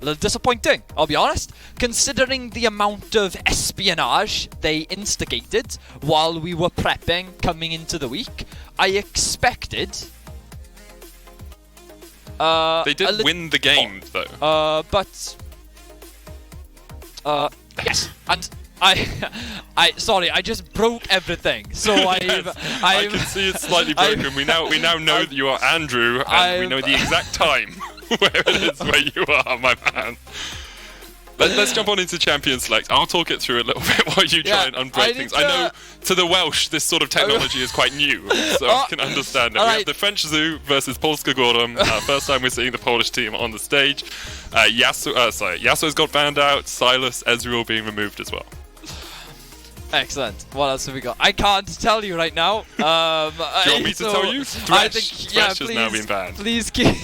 A little disappointing, I'll be honest, considering the amount of espionage they instigated while we were prepping coming into the week. I expected... they did win the game, though. Yes, and sorry, I just broke everything. So I can see it's slightly broken. We now know that you are Andrew, and we know the exact time where it is where you are, my man. Let's jump on into Champion Select. I'll talk it through a little bit while you try and unbreak things. I know to the Welsh this sort of technology is quite new, so I can understand it. We have the French Zoo versus POLSKA GUROM. First time we're seeing the Polish team on the stage. Yasuo's got banned out. Silas, Ezreal being removed as well. Excellent. What else have we got? I can't tell you right now. Do you want me to tell you? Thresh has now been banned. Please keep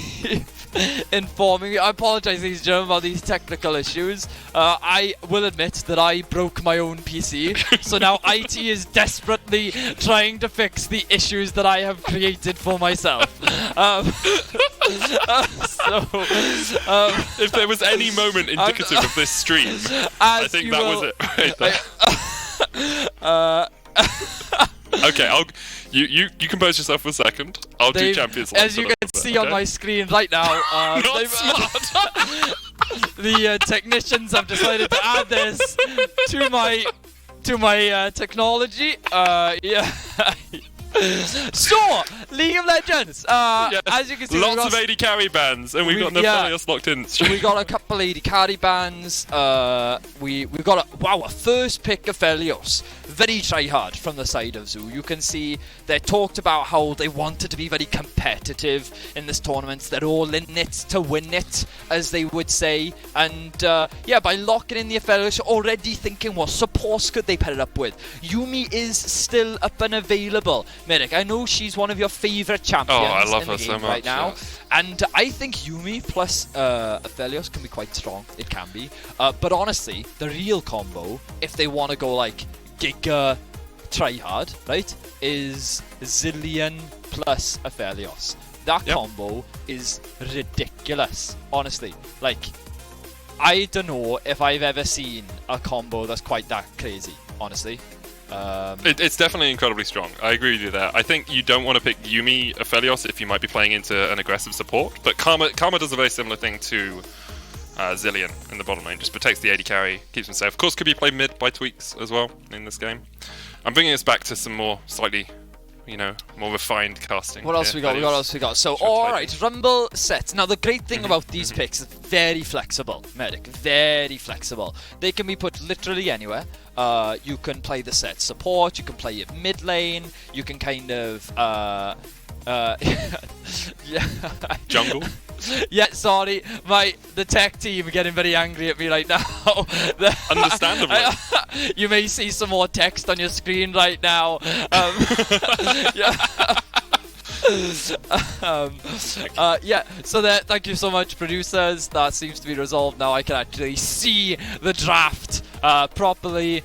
informing me. I apologize, ladies and gentlemen, about these technical issues. I will admit that I broke my own PC, so now IT is desperately trying to fix the issues that I have created for myself. If there was any moment indicative of this stream, I think that was it right there. Okay, you compose yourself for a second. I'll do Champions Select. As you can see on my screen right now, not smart. The technicians have decided to add this to my technology. Yeah. So, League of Legends. Yes. As you can see, lots of AD carry bans, and we've got Aphelios locked in. We got a couple AD carry bans. We've got a first pick Aphelios. Very try hard from the side of Zoo. You can see they talked about how they wanted to be very competitive in this tournament. They're all in it to win it, as they would say. And by locking in the Aphelios, you're already thinking what supports could they pair it up with. Yuumi is still up and available. Medic, I know she's one of your favourite champions I love in the her game so much, right now. yes. And I think Yuumi plus Aphelios can be quite strong. It can be. But honestly, the real combo, if they want to go like Giga tryhard, right, is Zilean plus Aphelios. That combo is ridiculous, honestly. Like, I don't know if I've ever seen a combo that's quite that crazy, honestly. It's definitely incredibly strong. I agree with you there. I think you don't want to pick Yuumi Aphelios if you might be playing into an aggressive support, but Karma does a very similar thing to Zilean in the bottom lane. Just protects the AD carry, keeps him safe. Of course, could be played mid by tweaks as well in this game. I'm bringing us back to some more slightly, more refined casting. What else we got? What else we got? So, alright, Rumble sets. Now, the great thing about these picks is very flexible, Medic. Very flexible. They can be put literally anywhere. You can play the set support, you can play it mid lane, you can kind of, jungle? Yeah, sorry, the tech team are getting very angry at me right now. Understandably. You may see some more text on your screen right now. So thank you so much, producers. That seems to be resolved now. I can actually see the draft properly,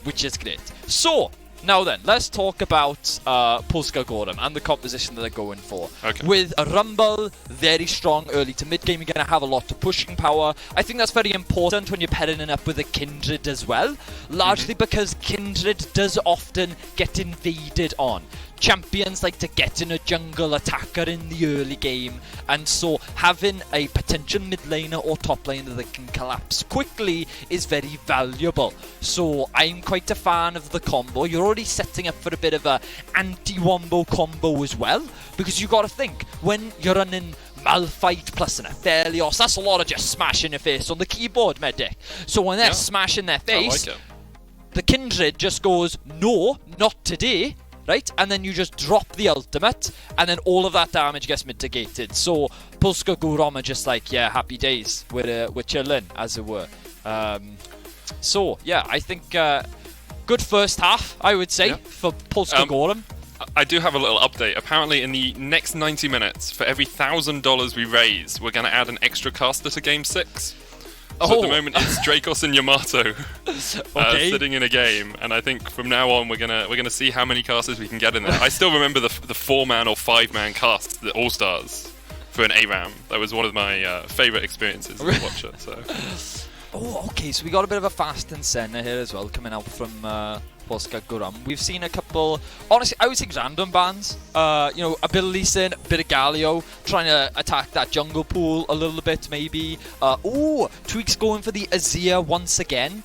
which is great. So, now then, let's talk about POLSKA GUROM and the composition that they're going for. Okay. With a Rumble, very strong early to mid game, you're going to have a lot of pushing power. I think that's very important when you're pairing it up with a Kindred as well, largely because Kindred does often get invaded on. Champions like to get in a jungle attacker in the early game, and so having a potential mid laner or top laner that can collapse quickly is very valuable. So I'm quite a fan of the combo. You're already setting up for a bit of a anti-wombo combo as well, because you got to think, when you're running Malphite plus an Aphelios, that's a lot of just smashing your face on the keyboard, Medic. So when they're smashing their face, the Kindred just goes, no, not today. Right, and then you just drop the ultimate, and then all of that damage gets mitigated. So POLSKA GUROM are just like, yeah, happy days. We're chilling, as it were. So yeah, I think good first half, I would say, for POLSKA GUROM. I do have a little update. Apparently, in the next 90 minutes, for every $1,000 we raise, we're going to add an extra caster to Game 6. So at the moment, it's Dracos and Yamato sitting in a game, and I think from now on we're gonna see how many casters we can get in there. I still remember the 4-man or 5-man cast, the All Stars. for an ARAM. That was one of my favourite experiences as a watcher. So. Oh, okay, so we got a bit of a fast and center here as well, coming out from POLSKA GUROM. We've seen a couple, honestly, I would say random bans. You know, a bit of Lee Sin, a bit of Galio, trying to attack that jungle pool a little bit, maybe. Ooh, Tweak's going for the Azir once again.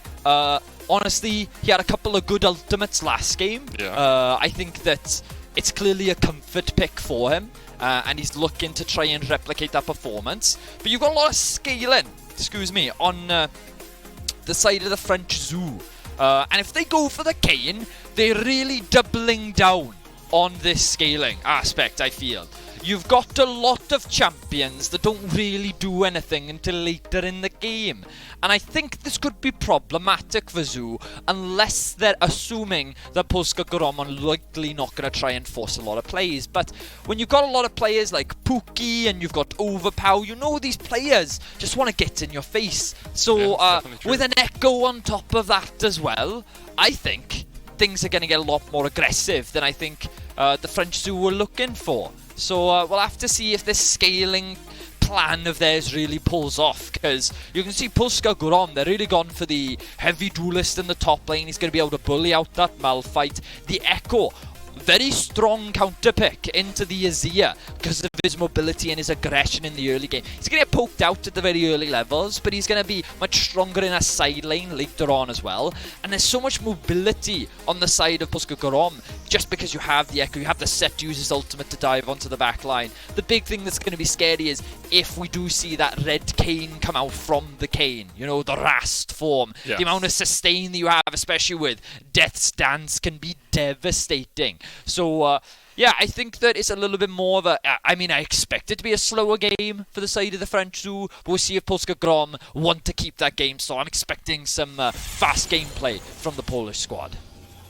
Honestly, he had a couple of good ultimates last game. Yeah. I think that it's clearly a comfort pick for him, and he's looking to try and replicate that performance. But you've got a lot of scaling, excuse me, on the side of the French zoo. And if they go for the Kayn, they're really doubling down on this scaling aspect, I feel. You've got a lot of champions that don't really do anything until later in the game. And I think this could be problematic for Zoo unless they're assuming that POLSKA GUROM are likely not going to try and force a lot of plays. But when you've got a lot of players like Pookie and you've got Overpower, you know these players just want to get in your face. So with an Echo on top of that as well, I think things are going to get a lot more aggressive than I think the French Zoo were looking for. So we'll have to see if this scaling plan of theirs really pulls off, because you can see POLSKA GUROM, they're really gone for the heavy duelist in the top lane. He's going to be able to bully out that Malphite. The Echo, very strong counter pick into the Azir because of his mobility and his aggression in the early game. He's going to get poked out at the very early levels, but he's going to be much stronger in a side lane later on as well. And there's so much mobility on the side of POLSKA GUROM just because you have the Echo, you have the set to use his ultimate to dive onto the back line. The big thing that's going to be scary is if we do see that red Kayn come out from the Kayn, you know, the Rast form. Yes. The amount of sustain that you have, especially with Death's Dance, can be devastating. So, yeah, I think that it's a little bit more of a... I mean, I expect it to be a slower game for the side of the French Zoo, but we'll see if POLSKA GUROM want to keep that game. So I'm expecting some fast gameplay from the Polish squad.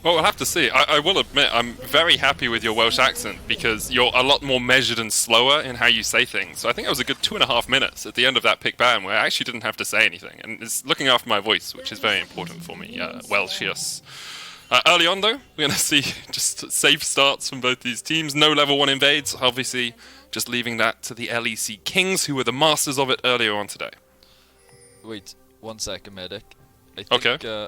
Well, we'll have to see. I will admit, I'm very happy with your Welsh accent because you're a lot more measured and slower in how you say things. So I think it was a good 2.5 minutes at the end of that pick ban where I actually didn't have to say anything. And it's looking after my voice, which is very important for me. Welsh. Early on, though, we're going to see just safe starts from both these teams. No level 1 invades, obviously, just leaving that to the LEC Kings, who were the masters of it earlier on today. Wait, 1 second, Medic. I think, okay.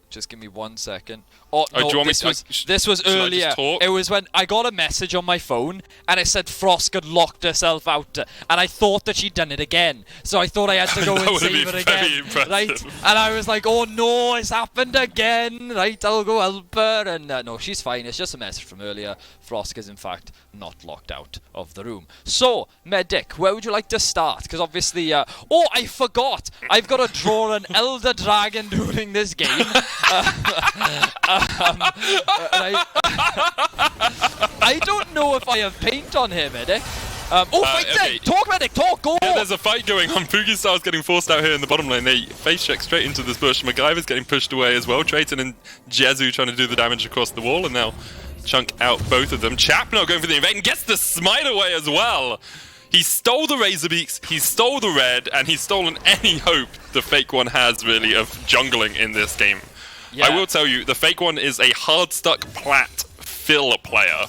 Just give me 1 second. Oh, no, do you want me this was earlier. It was when I got a message on my phone and it said Frosk had locked herself out, and I thought that she'd done it again. So I thought I had to go and save her again. Right? And I was like, oh no, it's happened again. Right, I'll go help her. And no, she's fine. It's just a message from earlier. Frosk is in fact not locked out of the room. So, Medic, where would you like to start? Because obviously, oh, I forgot. I've got to draw an Elder Dragon during this game. I don't know if I have paint on him, Medic. Fight okay. then! Talk, Medic, talk, go! Yeah, there's a fight going on. Poogie Star's getting forced out here in the bottom lane. They face check straight into this bush. MacGyver's getting pushed away as well. Drayton and Jezu trying to do the damage across the wall, and now chunk out both of them. Chap not going for the invade and gets the smite away as well. He stole the Razorbeaks, he stole the red, and he's stolen any hope the Fake One has, really, of jungling in this game. Yeah. I will tell you, the Fake One is a hard-stuck plat fill player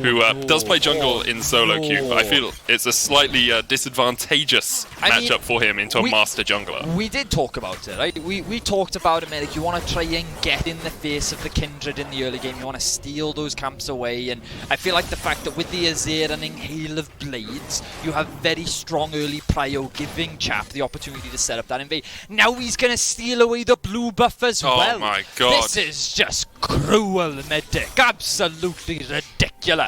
who does play jungle in solo queue, but I feel it's a slightly disadvantageous matchup for him into a master jungler. We did talk about it, right? We talked about it, Medic. You want to try and get in the face of the Kindred in the early game. You want to steal those camps away, and I feel like the fact that with the Azir running Hail of Blades, you have very strong early prio, giving Chap the opportunity to set up that invade. Now he's going to steal away the blue buff as well. Oh my god. This is just cruel, Medic. Absolutely ridiculous.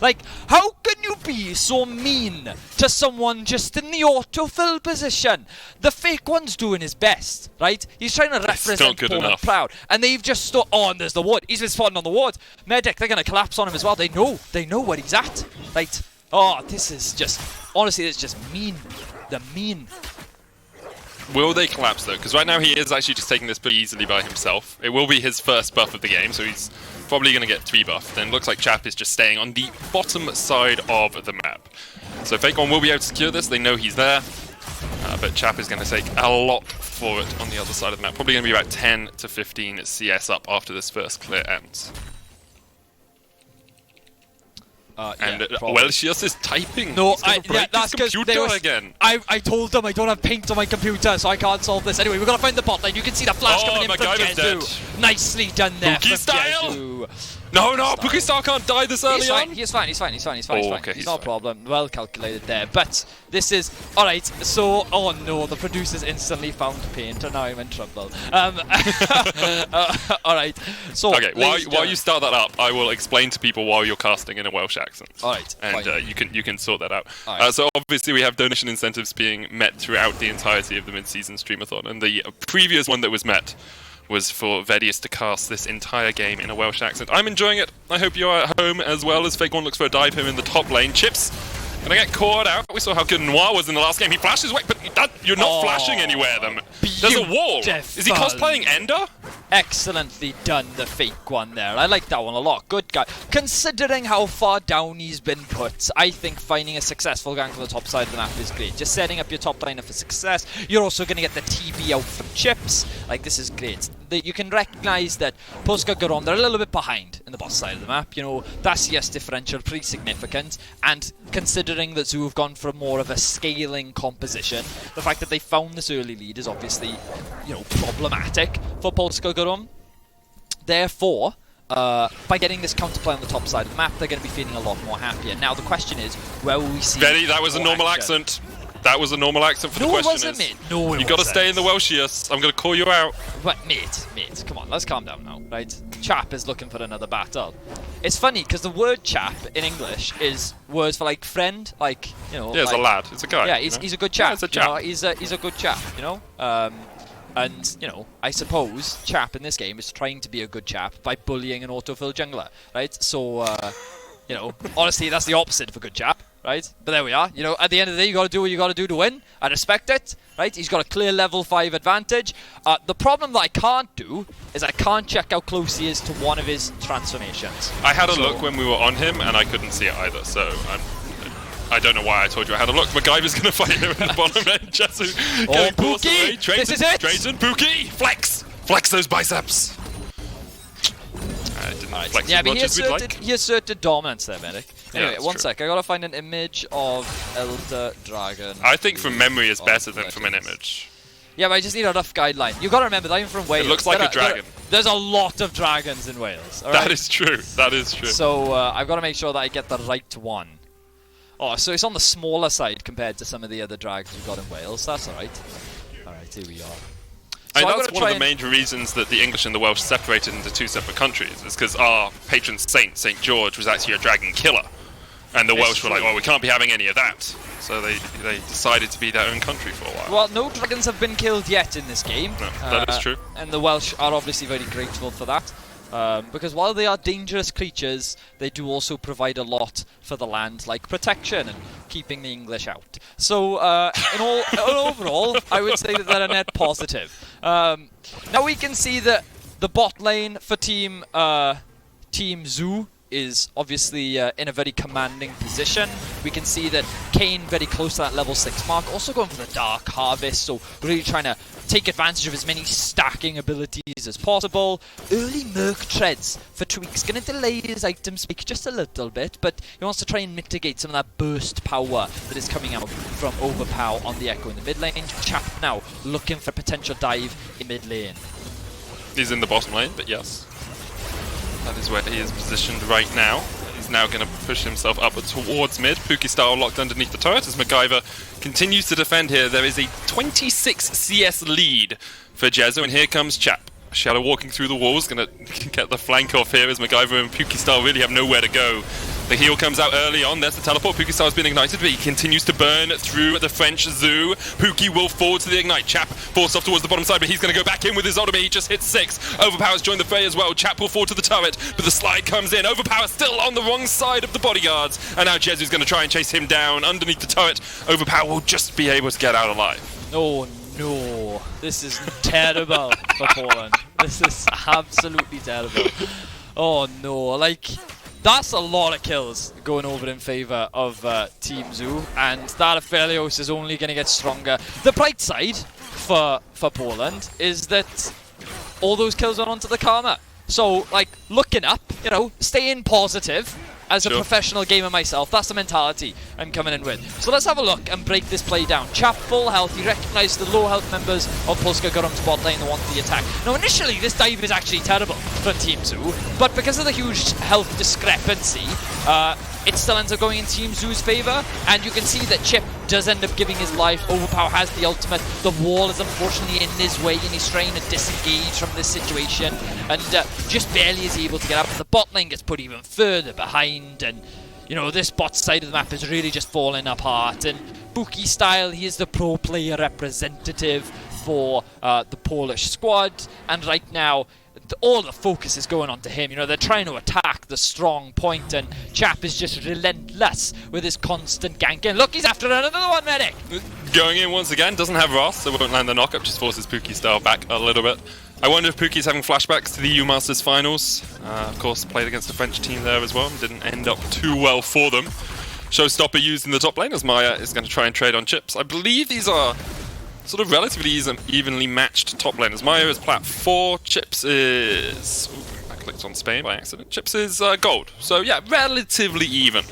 Like, how can you be so mean to someone just in the autofill position? The Fake One's doing his best, right? He's trying to represent Poland proud. And they've just oh, and there's the ward. He's been spotting on the ward. Medic, they're going to collapse on him as well. They know where he's at, right? Oh, this is just, honestly, it's just mean. The mean. Will they collapse though? Because right now he is actually just taking this pretty easily by himself. It will be his first buff of the game, so he's probably going to get 3 buff. Then it looks like Chap is just staying on the bottom side of the map. So Fake One will be able to secure this. They know he's there. But Chap is going to take a lot for it on the other side of the map. Probably going to be about 10 to 15 CS up after this first clear ends. And Welsius is typing. No, that's because again. I told them I don't have paint on my computer, so I can't solve this. Anyway, we're gonna find the bot lane. You can see the flash coming in from Jezu. Nicely done there Pookie from style. Jezu. No, Pookie style can't die this early on. He's fine. He's fine. Okay, He's not a problem. Well calculated there. But this is alright. So, oh no, the producers instantly found paint, and now I'm in trouble. Alright. So, okay, while you start that up, I will explain to people why you're casting in a Welsh accent. Alright. And you can sort that out. Right. So obviously we have donation incentives being met throughout the entirety of the mid-season Streamathon, and the previous one that was met was for Vedius to cast this entire game in a Welsh accent. I'm enjoying it. I hope you are at home as well. As Fake One looks for a dive him in the top lane. Chips gonna get caught out. We saw how good Noir was in the last game. He flashes away, but you're not flashing anywhere. There's a wall. Is he cosplaying Ender? Excellently done, the Fake One there. I like that one a lot. Good guy. Considering how far down he's been put, I think finding a successful gank for the top side of the map is great. Just setting up your top liner for success. You're also going to get the TB out from Chips. Like, this is great. You can recognize that POLSKA GUROM, they're a little bit behind in the bot side of the map. You know, that CS differential pretty significant. And considering that Zoo have gone for more of a scaling composition, the fact that they found this early lead is obviously, you know, problematic for POLSKA GUROM. Therefore, by getting this counterplay on the top side of the map, they're going to be feeling a lot more happier. Now, the question is, where will we see... Benny, that was a normal accent. That was a normal accent for the question. No, it wasn't, mate. No, it wasn't. You got to stay in the Welshius. I'm going to call you out. But, mate, come on, let's calm down now, right? Chap is looking for another battle. It's funny, because the word chap in English is words for, like, friend, like, you know... Yeah, it's like, a lad. It's a guy. Yeah, he's a good chap. Yeah, it's a chap. You know? He's a good chap, you know? And, you know, I suppose chap in this game is trying to be a good chap by bullying an autofill jungler, right? So, you know, honestly, that's the opposite of a good chap, right? But there we are. You know, at the end of the day, you got to do what you got to do to win. I respect it, right? He's got a clear level 5 advantage. The problem that I can't do is I can't check how close he is to one of his transformations. I had a look when we were on him, and I couldn't see it either, so I don't know why I told you I had a look. MacGyver's going to fight him in the bottom end. Jezu getting forced away. This is it! Drayton, Pookie! Flex! Flex those biceps! Didn't flex yeah, as but much as he asserted dominance there, Medic. Anyway, yeah, one true. sec. I gotta find an image of Elder Dragon. I think from memory is better than from an image. Yeah, but I just need a rough guideline. You gotta remember that I'm from Wales. It looks like a dragon. There's a lot of dragons in Wales. All right? That is true. That is true. So I've got to make sure that I get the right one. Oh, so it's on the smaller side compared to some of the other dragons we've got in Wales. That's alright. Alright, here we are. So that's one of the main reasons that the English and the Welsh separated into two separate countries, is because our patron saint, St. George, was actually a dragon killer. And the Welsh were like, well, we can't be having any of that. So they decided to be their own country for a while. Well, no dragons have been killed yet in this game. No, that is true. And the Welsh are obviously very grateful for that. Because while they are dangerous creatures, they do also provide a lot for the land, like protection and keeping the English out. So, overall, I would say that they're a net positive. Now we can see that the bot lane for Team Zoo is obviously in a very commanding position. We can see that Kane very close to that level 6 mark, also going for the Dark Harvest, so really trying to take advantage of as many stacking abilities as possible. Early Merc Treads for Tweak's going to delay his item spike just a little bit, but he wants to try and mitigate some of that burst power that is coming out from Overpower on the Echo in the mid lane. Chap now looking for a potential dive in mid lane. He's in the bottom lane, but yes. That is where he is positioned right now. He's now going to push himself up towards mid. Pookie style locked underneath the turret as MacGyver continues to defend here. There is a 26 CS lead for Jezu, and here comes Chap. Shadow walking through the walls, going to get the flank off here as MacGyver and Pookie style really have nowhere to go. The heal comes out early on. There's the teleport. Pookie style has been ignited, but he continues to burn through the French Zoo. Pookie will forward to the ignite. Chap forced off towards the bottom side, but he's going to go back in with his ultimate. He just hit 6. Overpower's joined the fray as well. Chap will forward to the turret, but the slide comes in. Overpower still on the wrong side of the bodyguards, and now Jezu's going to try and chase him down underneath the turret. Overpower will just be able to get out alive. Oh no, this is terrible for Poland. This is absolutely terrible. Oh no, like, that's a lot of kills going over in favour of Team Zoo, and that Aphelios is only going to get stronger. The bright side for Poland is that all those kills are onto the Karma. So, like, looking up, you know, staying positive, as a professional gamer myself, that's the mentality I'm coming in with. So let's have a look and break this play down. Chap full health, he recognised the low health members of POLSKA GUROM's bot lane that want the attack. Now initially this dive is actually terrible from Team Zoo, but because of the huge health discrepancy, it still ends up going in Team Zoo's favour, and you can see that Chip does end up giving his life. Overpower has the ultimate. The wall is unfortunately in his way, and he's trying to disengage from this situation, and just barely is able to get out. The bot lane gets put even further behind, and you know, this bot side of the map is really just falling apart. And Bookie Style, he is the pro player representative for the Polish squad, and right now all the focus is going on to him. You know, they're trying to attack the strong point, and Chap is just relentless with his constant ganking. Look, he's after another one, Medic! Going in once again, doesn't have Ross, so won't land the knockup, just forces Pookie Style back a little bit. I wonder if Pookie's having flashbacks to the EU Masters finals. Of course, played against the French team there as well. Didn't end up too well for them. Showstopper used in the top lane as Maya is going to try and trade on Chips. I believe these are sort of relatively evenly matched top laners. Maya is plat 4, Chips is... Ooh, I clicked on Spain by accident. Chips is gold. So yeah, relatively even.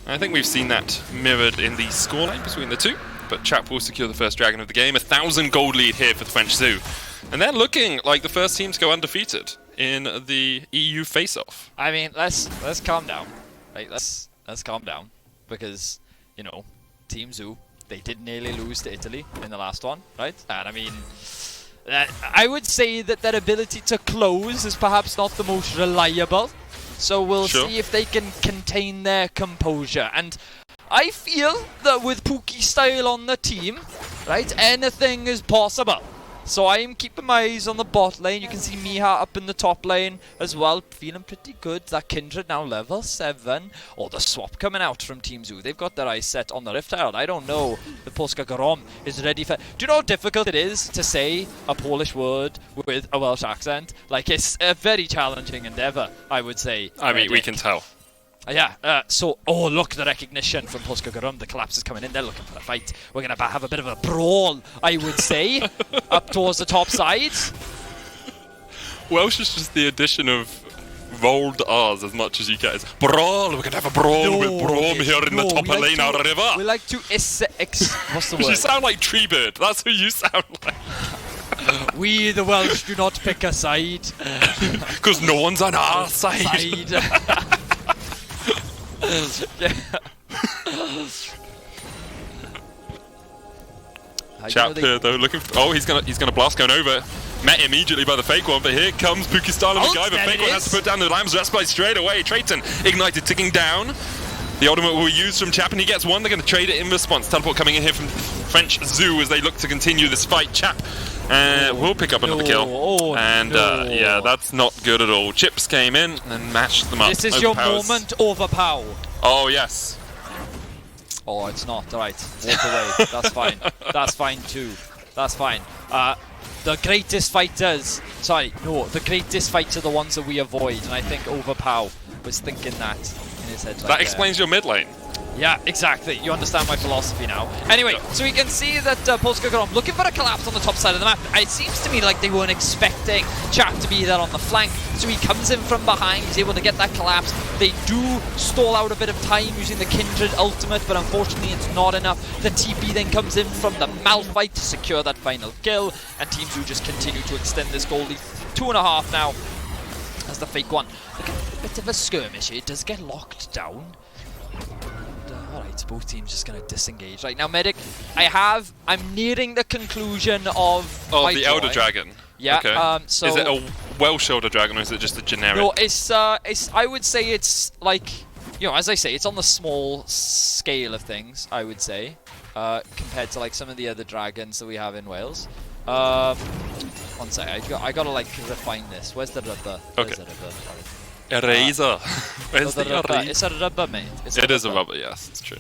I think we've seen that mirrored in the scoreline between the two. But Chap will secure the first dragon of the game. 1,000 gold lead here for the French Zoo. And they're looking like the first team to go undefeated in the EU face-off. I mean, let's calm down. Right, let's calm down. Because, you know, Team Zoo, they did nearly lose to Italy in the last one, right? And I mean, I would say that their ability to close is perhaps not the most reliable. So we'll see if they can contain their composure. And I feel that with Pookie Style on the team, right, anything is possible. So I am keeping my eyes on the bot lane. You can see Miha up in the top lane as well, feeling pretty good. That Kindred now level 7. Or the swap coming out from Team Zoo. They've got their eyes set on the Rift Herald. I don't know if POLSKA GUROM is ready for... Do you know how difficult it is to say a Polish word with a Welsh accent? Like, it's a very challenging endeavour, I would say. I mean, we can tell. Yeah, so, oh look, the recognition from POLSKA GUROM. The collapse is coming in, they're looking for a fight. We're going to have a bit of a brawl, I would say, up towards the top side. Welsh is just the addition of rolled R's as much as you get. It's brawl, we're going to have a brawl with Brom here in the top lane of the river. We like to what's the word? You sound like Treebird, that's who you sound like. We, the Welsh, do not pick a side. Because no one's on our side. Chap here though, looking for, oh, he's gonna blast going over. Met immediately by the fake one, but here comes Pookie Style and the guy, but fake one has to put down the Lamb's Respite straight away. Trayton ignited, ticking down. The ultimate will be used from Chap, and he gets one. They're going to trade it in response. Teleport coming in here from French Zoo as they look to continue this fight. Chap will pick up another kill. Yeah, that's not good at all. Chips came in and matched them up. This is your moment, Overpower. Oh, yes. Oh, it's not. Alright, walk away. That's fine. That's fine too. That's fine. The greatest fighters... Sorry, no. The greatest fights are the ones that we avoid, and I think Overpower was thinking that in his head. That explains your mid lane. Yeah, exactly. You understand my philosophy now. Anyway, so we can see that POLSKA GUROM looking for a collapse on the top side of the map. It seems to me like they weren't expecting Chap to be there on the flank. So he comes in from behind. He's able to get that collapse. They do stall out a bit of time using the Kindred ultimate, but unfortunately it's not enough. The TP then comes in from the Malphite to secure that final kill. And Team Zoo just continue to extend this goal lead. 2.5 now. That's the fake one. Look at a bit of a skirmish here. It does get locked down. Alright, both teams just going to disengage. Right now, Medic, I'm nearing the conclusion of my the Elder Dragon. Yeah, okay. So... Is it a Welsh Elder Dragon or is it just a generic? No, it's I would say it's like, you know, as I say, it's on the small scale of things, I would say, compared to like some of the other dragons that we have in Wales. One sec, I gotta like refine this. Where's the rubber? Where's the rubber? Eraser. Where's the eraser? It's a rubber, mate. It is a rubber, yes, it's true.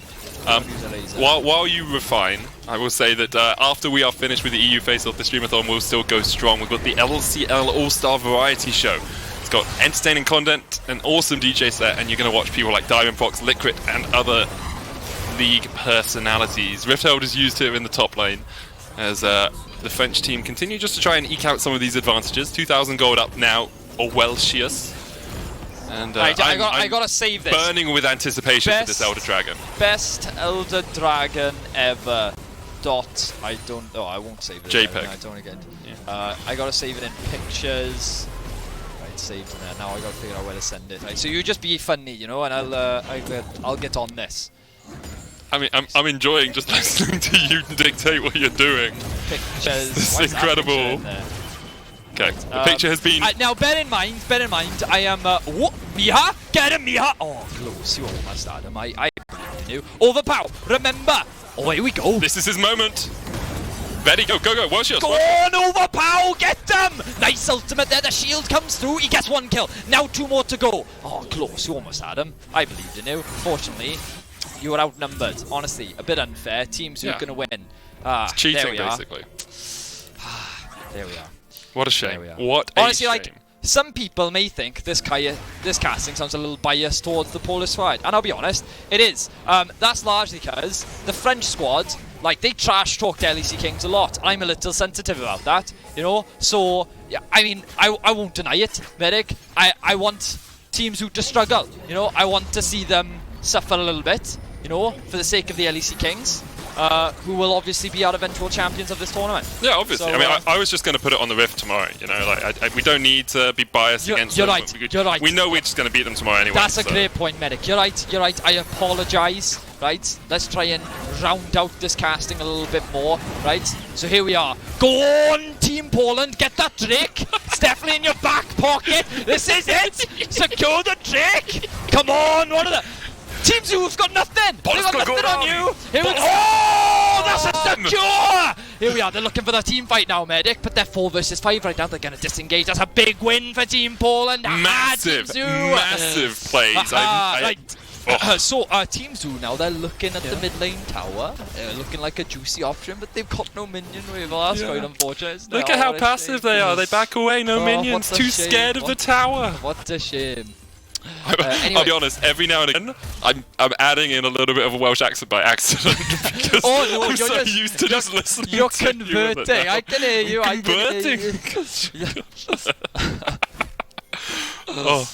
While you refine, I will say that after we are finished with the EU face-off, the Streamathon will still go strong. We've got the LCL All-Star Variety Show. It's got entertaining content, an awesome DJ set, and you're going to watch people like Diamond Fox, Liquid, and other league personalities. Rift Herald is used here in the top lane as the French team continue just to try and eke out some of these advantages. 2,000 gold up now, or Welshius. And right, I gotta save this. Burning with anticipation for this Elder Dragon. Best Elder Dragon ever. Dot. I won't save it. JPEG. I don't again. Yeah. I gotta save it in pictures. Right, saved in there. Now I gotta figure out where to send it. Right, so you just be funny, you know, and I'll get on this. I mean, I'm enjoying just listening to you dictate what you're doing. Pictures. This is incredible. Okay, the picture has been... now, bear in mind, I am... what? Miha? Get him, Miha! Oh, close. You almost had him. I knew. Overpower! Remember! Oh, here we go. This is his moment. Ready, go. What's yours? Go on, Overpower! Get them! Nice ultimate there. The shield comes through. He gets 1 kill. Now 2 more to go. Oh, close. You almost had him. I believed in you. Fortunately, you were outnumbered. Honestly, a bit unfair. Teams who are going to win. It's cheating, basically. There we are. What a shame. What a Honestly, shame. like, some people may think this casting sounds a little biased towards the Polish squad, and I'll be honest, it is. That's largely because the French squad, like, they trash talk the LEC Kings a lot. I'm a little sensitive about that, you know. So, yeah, I mean, I won't deny it, Medic. I want teams who to struggle, you know. I want to see them suffer a little bit, you know, for the sake of the LEC Kings. Who will obviously be our eventual champions of this tournament. Yeah, obviously. So, I mean, I was just going to put it on the Rift tomorrow. You know, like we don't need to be biased against them. You're right. We know we're just going to beat them tomorrow anyway. That's a great point, Medic. You're right. I apologise. Right, let's try and round out this casting a little bit more. Right, so here we are. Go on, Team Poland. Get that Drake. It's definitely in your back pocket. This is it. Secure the Drake. Come on, what are the... Team Zoo's got nothing! They've got nothing on you! Here we go! Oh, that's a secure! Here we are, they're looking for the team fight now, Medic, but they're 4 versus 5 right now, they're going to disengage. That's a big win for Team Poland! Massive plays! So, Team Zoo now, they're looking at the mid lane tower. They're looking like a juicy option, but they've got no minion wave. That's quite unfortunate. Look at how passive they are. They back away, no minions, too scared of the tower. What a shame. Anyway. I'll be honest, every now and again, I'm adding in a little bit of a Welsh accent by accident because I'm so used to just listening You're to converting. I can hear you. Converting. Oh.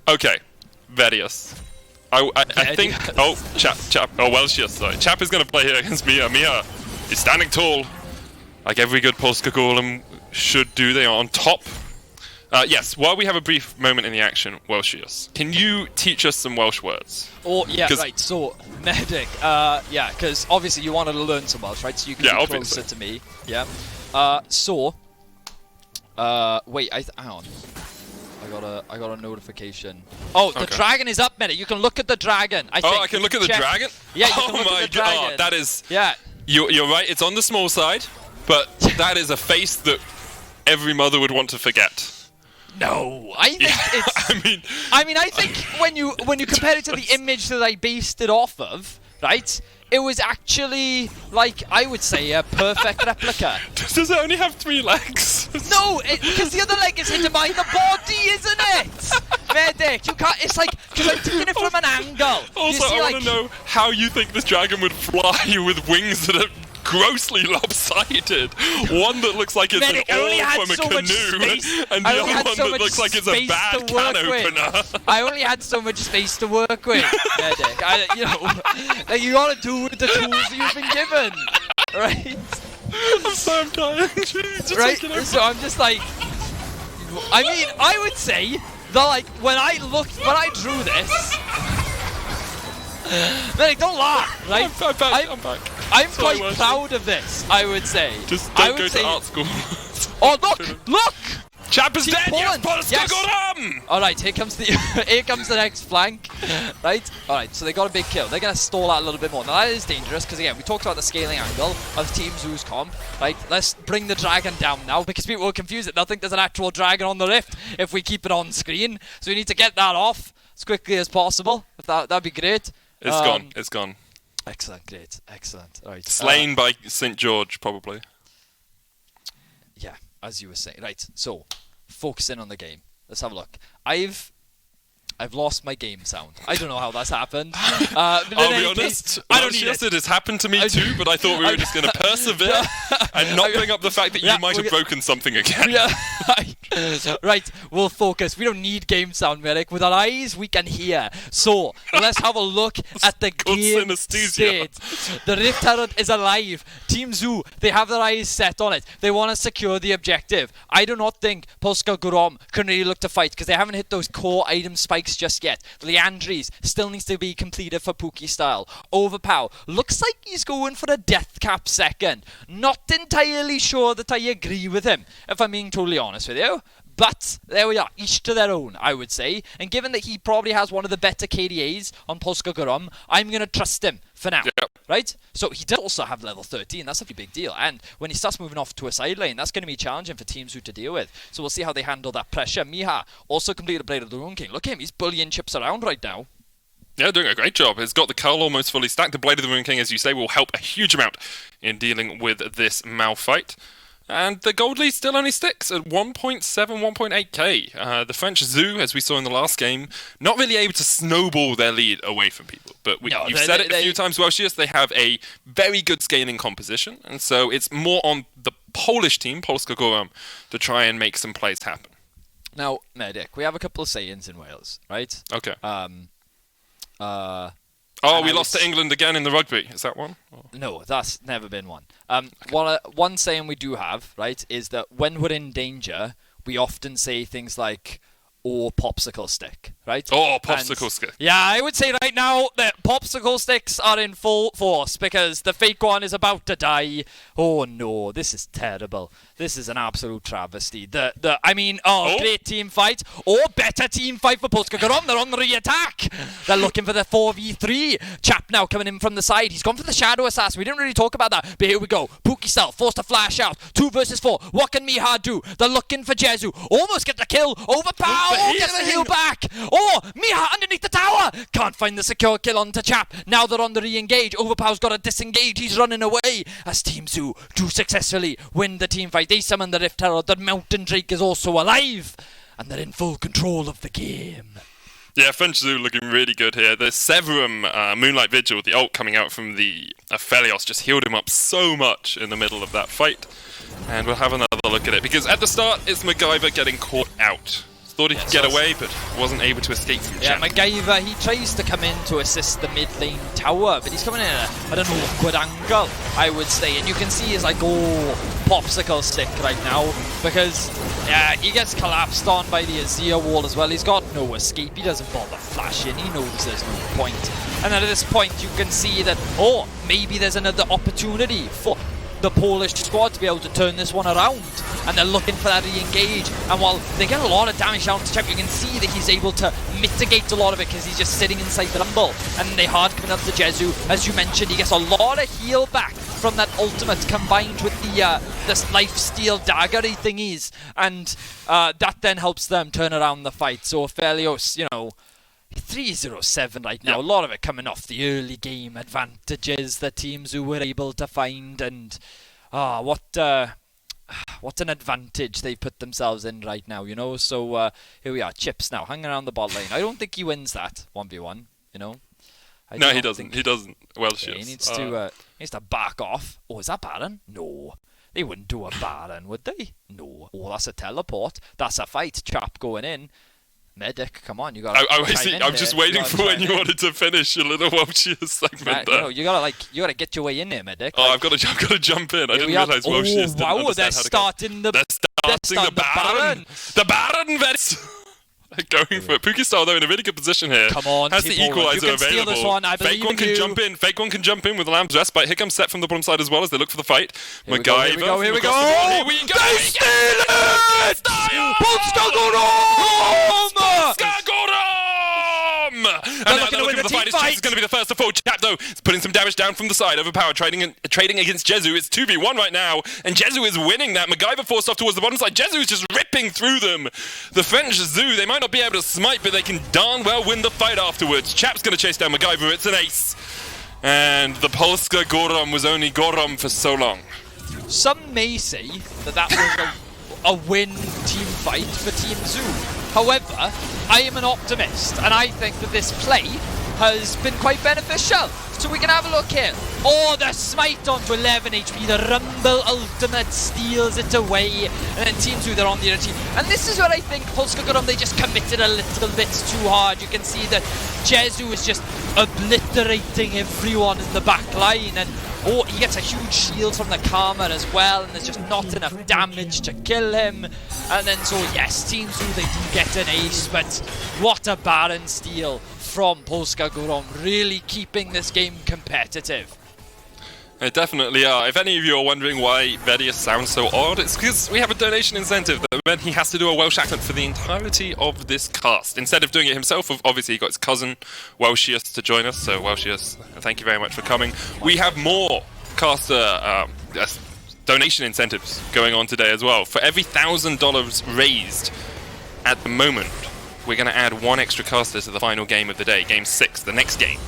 Okay, Verius. I think... Oh, Chap. Oh, Welsh, sorry. Chap is going to play here against Mia. Mia is standing tall, like every good POLSKA golem should do. They are on top. Yes, while we have a brief moment in the action, Welshius, can you teach us some Welsh words? Oh, yeah, right, so, Medic, yeah, because obviously you wanted to learn some Welsh, right, so you can be closer to me, yeah. Wait, hang on. I got a notification. Oh, the dragon is up, Medic, you can look at the dragon, I think. Oh, I can look at the dragon? Yeah, you can look at the dragon. Oh, that is... Yeah. You're right, it's on the small side, but that is a face that every mother would want to forget. No, I think it's... I mean, I think when you compare it to the image that I based it off of, right, it was actually, like, I would say a perfect replica. Does it only have 3 legs? No, because the other leg is hidden behind the body, isn't it? Medic, you can't, it's like, because I'm taking it from an angle. Also, I want to know how you think this dragon would fly with wings that are grossly lopsided. One that looks like it's an oar from a canoe, and the other one that looks like it's a bad can opener. I only had so much space to work with, Medic. You know, like, you gotta do with the tools you've been given, right? I'm dying. Right? So I'm just like, I mean, I would say that, like, when I drew this, Medic, don't laugh, right? I'm back. I'm quite proud of this, I would say. Just don't go to art school. Oh, look! Chap is dead! Yes, POLSKA GUROM! Alright, here comes the next flank. Right? Alright, so they got a big kill. They're going to stall out a little bit more. Now that is dangerous, because again, we talked about the scaling angle of Team Zoo's comp. Right? Let's bring the dragon down now, because people will confuse it. They'll think there's an actual dragon on the Rift if we keep it on screen. So we need to get that off as quickly as possible. If that'd be great. It's gone. Excellent, great, excellent. Right. Slain by St. George, probably. Yeah, as you were saying. Right, so, focusing on the game. Let's have a look. I've I've lost my game sound. I don't know how that's happened. I'll be honest. I don't need it has happened to me too, but I thought we were just going to persevere and not bring up the fact that you might have broken something again. Yeah. Right, we'll focus. We don't need game sound, Merrick. With our eyes, we can hear. So, let's have a look at the game state. The Rift Herald is alive. Team Zoo, they have their eyes set on it. They want to secure the objective. I do not think POLSKA GUROM can really look to fight because they haven't hit those core item spikes just yet. Leandries still needs to be completed for Pookie style. Overpow looks like he's going for a death cap second. Not entirely sure that I agree with him, if I'm being totally honest with you. But there we are, each to their own, I would say. And given that he probably has one of the better KDAs on POLSKA GUROM, I'm going to trust him for now. Yep. Right? So he does also have level 13. That's a pretty big deal. And when he starts moving off to a side lane, that's going to be challenging for Team Zoo to deal with. So we'll see how they handle that pressure. Miha also completed Blade of the Rune King. Look at him. He's bullying chips around right now. Yeah, doing a great job. He's got the Curl almost fully stacked. The Blade of the Rune King, as you say, will help a huge amount in dealing with this Mal fight. And the gold lead still only sticks at 1.7, 1.8k. The French Zoo, as we saw in the last game, not really able to snowball their lead away from people. But you've said it a few times, Welchius, they have a very good scaling composition. And so it's more on the Polish team, POLSKA GUROM, to try and make some plays happen. Now, Medic, we have a couple of sayings in Wales, right? Okay. We lost to England again in the rugby. Is that one? Oh. No, that's never been one. One saying we do have, right, is that when we're in danger, we often say things like, or popsicle stick, right? Oh, popsicle stick. Yeah, I would say right now that popsicle sticks are in full force because the fake one is about to die. Oh no, this is terrible. This is an absolute travesty. Great team fight. Or better team fight for POLSKA GUROM. They're on the re-attack. They're looking for the 4v3. Chap now coming in from the side. He's gone for the Shadow Assassin. We didn't really talk about that, but here we go. Pookie style, forced to flash out. 2 versus 4. What can Miha do? They're looking for Jezu. Almost get the kill. Overpower. Oh, get the heal back. Oh, Miha underneath the tower. Can't find the secure kill onto Chap. Now they're on the re-engage. Overpower's got to disengage. He's running away as Team Zoo do successfully win the team fight. They summon the Rift Herald. The Mountain Drake is also alive. And they're in full control of the game. Yeah, French Zoo looking really good here. The Severum Moonlight Vigil, the ult coming out from the Aphelios, just healed him up so much in the middle of that fight. And we'll have another look at it. Because at the start, it's MacGyver getting caught out. Thought he could get away, but wasn't able to escape from Champ. Yeah, MacGyver, he tries to come in to assist the mid lane tower, but he's coming in at an awkward angle, I would say. And you can see he's like, popsicle stick right now, because he gets collapsed on by the Azir wall as well. He's got no escape. He doesn't bother flashing. He knows there's no point. And then at this point, you can see that, maybe there's another opportunity for the Polish squad to be able to turn this one around, and they're looking for that re-engage. And while they get a lot of damage down to Chap, you can see that he's able to mitigate a lot of it because he's just sitting inside the rumble. And they hard coming up to Jezu, as you mentioned. He gets a lot of heal back from that ultimate combined with the this lifesteal daggery thingies, and that then helps them turn around the fight. So Aphelios, 3-0-7 right now. Yep. A lot of it coming off the early game advantages that teams who were able to find, and what an advantage they've put themselves in right now, So here we are, Chips now hanging around the bot lane. I don't think he wins that 1v1, No, he doesn't. He doesn't. Well, he needs to back off. Oh, is that Baron? No. They wouldn't do a Baron, would they? No. Oh, that's a teleport. That's a fight. Chap going in. Medic, come on, you gotta. I'm just waiting for when you wanted to finish your little Welchius segment there. You gotta get your way in there, Medic. I've got to jump in. I didn't realise Welchius didn't understand they're starting the Baron. The Baron vets. Going for it. Pookie style though in a really good position here. Come on, has the equalizer available. Steal this one. I believe Fake one can jump in. Fake one can jump in with the Lamb's Respite. Here comes Set from the bottom side as well as they look for the fight. MacGyver. Here we go. Here we go. They steal it! POLSKA GUROM! POLSKA GUROM! And now they're looking for the fight. It's going to be the first to fall. Chap though is putting some damage down from the side. Overpower trading against Jezu. It's 2v1 right now, and Jezu is winning that. MacGyver forced off towards the bottom side. Jezu is just ripping through them. The French Zoo, they might not be able to smite, but they can darn well win the fight afterwards. Chap's going to chase down MacGyver. It's an ace. And the POLSKA GUROM was only GUROM for so long. Some may say that was a win team fight for Team Zoo. However, I am an optimist, and I think that this play has been quite beneficial. So we can have a look here. Oh, the smite onto 11 HP. The Rumble ultimate steals it away. And then Team 2, they're on the other team. And this is where I think POLSKA GUROM, they just committed a little bit too hard. You can see that Jezu is just obliterating everyone in the back line. And oh, he gets a huge shield from the Karma as well. And there's just not enough damage to kill him. And then so, yes, Team 2, they do get an ace. But what a Baron steal from POLSKA GUROM, really keeping this game competitive. They definitely are. If any of you are wondering why Vedius sounds so odd, it's because we have a donation incentive that meant he has to do a Welsh accent for the entirety of this cast. Instead of doing it himself, obviously he got his cousin Welshius to join us, so Welshius, thank you very much for coming. We have more caster donation incentives going on today as well. For every $1,000 raised at the moment, we're going to add one extra caster to the final game of the day, Game 6, the next game.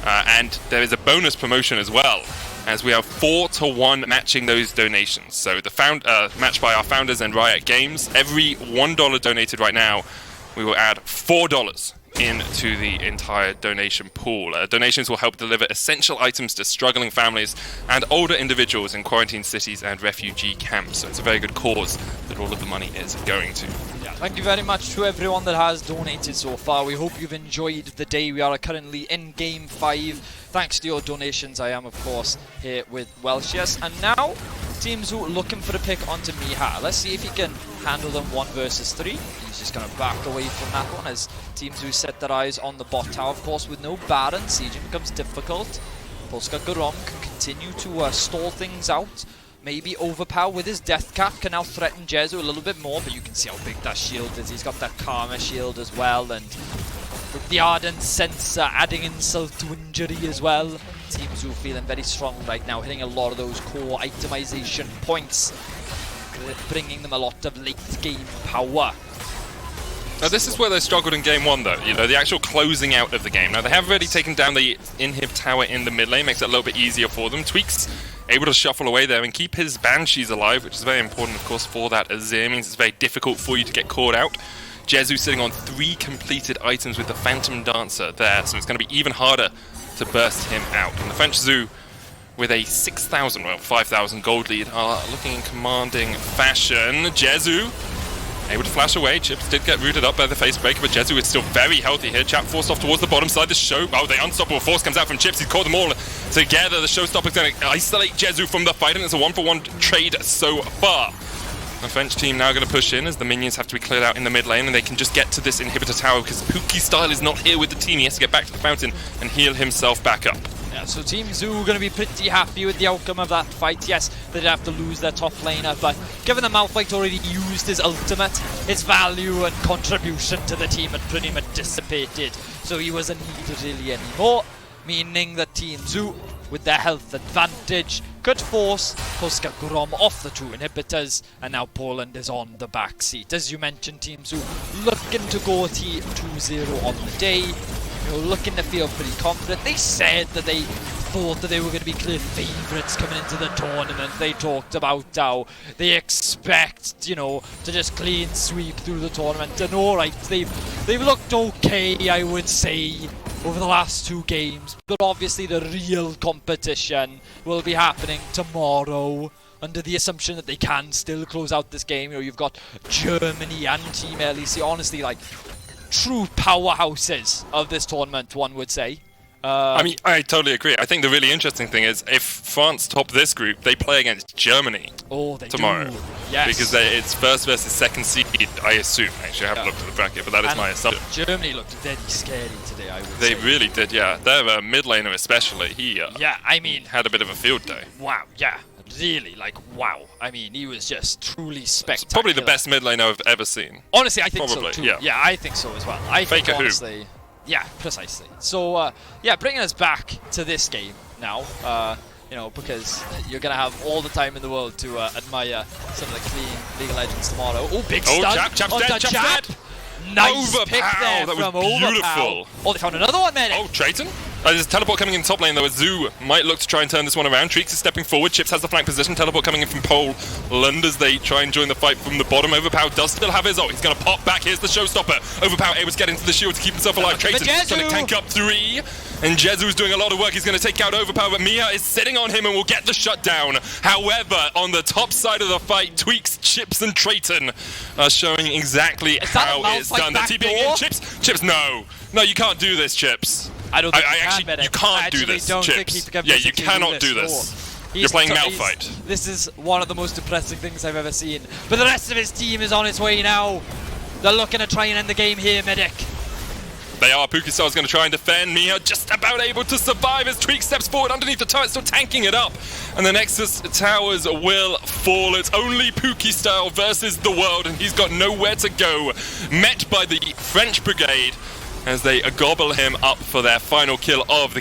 And there is a bonus promotion as well, as we have 4-to-1 matching those donations. So the match by our founders and Riot Games, every $1 donated right now, we will add $4 into the entire donation pool. Donations will help deliver essential items to struggling families and older individuals in quarantine cities and refugee camps. So it's a very good cause that all of the money is going to. Thank you very much to everyone that has donated so far. We hope you've enjoyed the day. We are currently in Game 5. Thanks to your donations, I am, of course, here with Welshius. And now, Team Zoo looking for a pick onto Miha. Let's see if he can handle them 1 versus 3. He's just going to back away from that one as Team Zoo set their eyes on the bot tower. Of course, with no Baron, sieging becomes difficult. POLSKA GUROM can continue to stall things out. Maybe Overpower with his Death Cap can now threaten Jezu a little bit more, but you can see how big that shield is. He's got that Karma shield as well, and with the Ardent Sensor adding insult to injury as well. Team Zoo feeling very strong right now, hitting a lot of those core itemization points, bringing them a lot of late game power. Now this is where they struggled in Game 1 though, you know, the actual closing out of the game. Now they have already taken down the inhib tower in the mid lane, makes it a little bit easier for them. Tweaks able to shuffle away there and keep his Banshees alive, which is very important of course for that Azir. Means it's very difficult for you to get caught out. Jezu sitting on 3 completed items with the Phantom Dancer there, so it's going to be even harder to burst him out. And the French Zoo, with a 6,000, well 5,000 gold lead, are looking in commanding fashion. Jezu able to flash away. Chips did get rooted up by the face breaker, but Jezu is still very healthy here. Chap forced off towards the bottom side. The show, oh, the unstoppable force comes out from Chips. He's caught them all together. The showstopper's going to isolate Jezu from the fight, and it's a 1-for-1 trade so far. The French team now going to push in as the minions have to be cleared out in the mid lane, and they can just get to this inhibitor tower because Pookie Style is not here with the team. He has to get back to the fountain and heal himself back up. Yeah, so Team Zoo going to be pretty happy with the outcome of that fight. Yes, they did have to lose their top laner, but given the Malphite already used his ultimate, his value and contribution to the team had pretty much dissipated. So he wasn't needed really anymore, meaning that Team Zoo, with their health advantage, could force POLSKA GUROM off the 2 inhibitors, and now Poland is on the back seat. As you mentioned, Team Zoo looking to go T2-0 on the day. You know, looking to feel pretty confident. They said that they thought that they were going to be clear favourites coming into the tournament. They talked about how they expect, you know, to just clean sweep through the tournament. And alright, they've looked okay, I would say, over the last 2 games. But obviously the real competition will be happening tomorrow, under the assumption that they can still close out this game. You know, you've got Germany and Team LEC, honestly, like, true powerhouses of this tournament, one would say. I mean, I totally agree. I think the really interesting thing is if France top this group, they play against Germany tomorrow. Do. Yes. Because it's first versus second seed, I assume. Actually, I haven't looked at the bracket, but that is my assumption. Germany looked very scary today, I would say. They really did, yeah. Their mid laner especially, he had a bit of a field day. Wow, yeah. Really, like, wow. I mean, he was just truly spectacular. It's probably the best mid laner I've ever seen. Honestly, I think so too. Yeah. Yeah, I think so as well. I think honestly, yeah, precisely. So, yeah, bringing us back to this game now, you know, because you're going to have all the time in the world to admire some of the clean League of Legends tomorrow. Oh, big stun. Chap's dead. Nice pick there that from was beautiful. Oh, they found another one, man. Oh, Trayton? There's a teleport coming in top lane though, as Zoo might look to try and turn this one around. Treeks is stepping forward, Chips has the flank position, teleport coming in from Poland as they try and join the fight from the bottom. Overpower does still have his ult, he's going to pop back, here's the showstopper. Overpower able to get into the shield to keep himself alive. Tracer's going to tank up 3, and Jezu's doing a lot of work, he's going to take out Overpower, but Mia is sitting on him and will get the shutdown. However, on the top side of the fight, Tweaks, Chips and Trayton are showing exactly how it's done. They're TPing in, Chips, no, you can't do this, Chips. I don't think you can't do this, Chips. Yeah, you cannot do this. You're playing Malphite. This is one of the most depressing things I've ever seen. But the rest of his team is on its way now. They're looking to try and end the game here, Medic. They are. Pukistar's going to try and defend. Mia just about able to survive as Tweak steps forward underneath the turret, still tanking it up. And the Nexus towers will fall. It's only Pukistar versus the world, and he's got nowhere to go. Met by the French Brigade as they gobble him up for their final kill of the game.